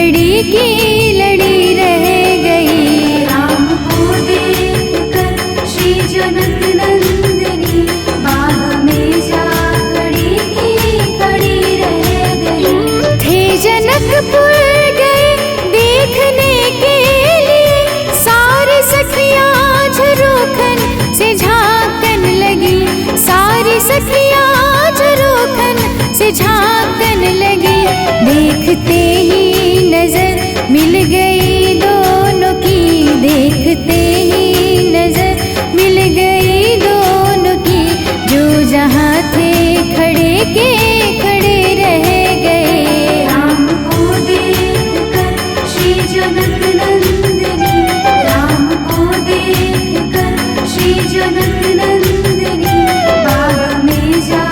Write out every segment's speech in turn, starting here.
लड़ी की लड़ी रह गई। राम को देखकर श्री जनक नंदिनी बाग में जा खड़ी की खड़ी रह गई। थे जनकपुर गए देखने के लिए, सारी सखियां झरोखन से झांकन लगी, सारी सखियां झरोखन से झांकन लगी। देखते ही नजर मिल गई दोनों की, देखते ही नजर मिल गई दोनों की, जो जहाँ थे खड़े के खड़े रह गए। राम को देखकर श्री जनक नंदिनी, राम को देखकर श्री जनक नंदिनी बाग में जा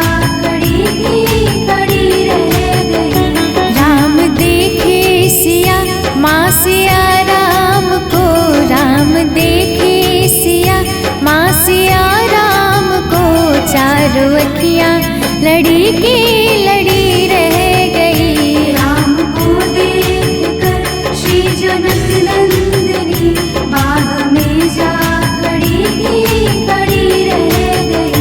खड़ी की खड़ी रह गई। राम देखे सिया माँ सिया राम को, राम देखे सिया माँ सिया राम को, चारों अखियाँ लड़ी की लड़ी रह गई। राम को देखकर श्री जनक नंदिनी बाग में जा खड़ी की खड़ी रह गई।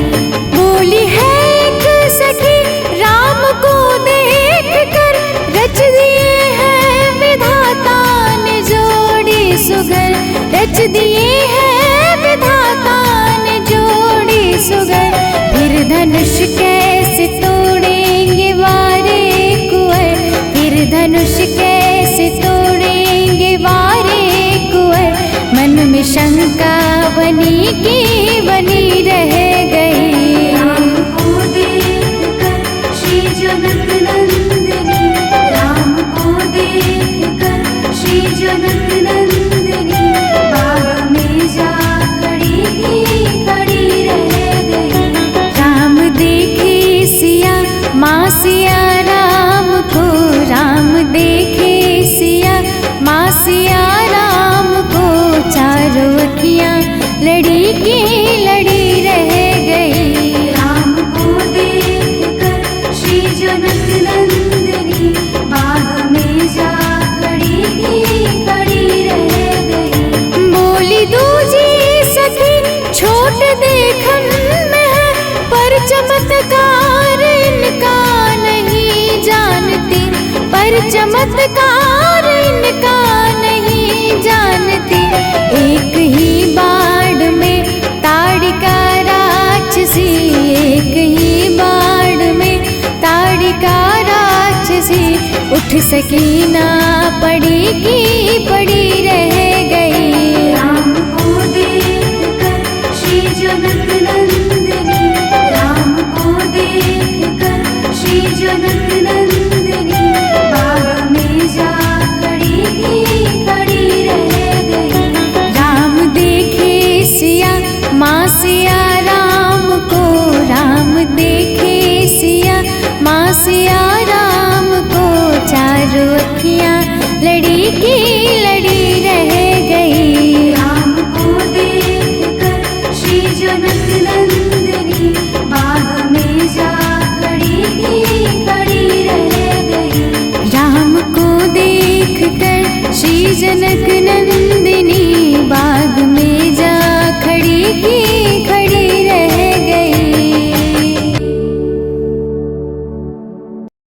बोली है एक सखी राम को देखकर, रच दिए हैं विधाता ने जोड़ी सुगर, रच दिए हैं विधाता ने जोड़ी सुगर। फिर धनुष कैसे तोड़ेंगे वारे कुंवर, फिर धनुष कैसे तोड़ेंगे वारे कुंवर। मन में शंका बनी की बनी रह गई। राम को देखकर श्री जनक नंदिनी, राम को देखकर श्री जनक नंदिनी बाग में जा खड़ी की खड़ी रह गई। राम देखे सिया माँ सिया राम को, राम देखे सिया माँ सिया राम को, चारों अखियाँ लड़ी की लड़ी रह गई। राम को देखकर श्री जनक नंदिनी बाग में जा खड़ी की खड़ी रह गई। बोली दूजी सखी छोट देखन में है, पर चमत्कार इनका नहीं जानती, पर चमत्कार इनका नहीं जानती। एक ही बाढ़ में ताड़िका राक्षसी, एक ही बाढ़ में ताड़िका राक्षसी, उठ सकी ना पड़ी की पड़ी रह गई। राम को देखकर श्री जनक नंदिनी, राम को देखकर श्री जनक नंदिनी बाग में जा खड़ी की खड़ी रह गई। राम देखे सिया माँ सिया राम को, राम देखे सिया माँ सिया राम को, चारों अखियाँ लड़ी की लड़ी रह गई। राम को देखकर श्री जनक नंदिनी बाग में जा खड़ी की खड़ी रह गई। राम को देखकर श्री जनक नंदिनी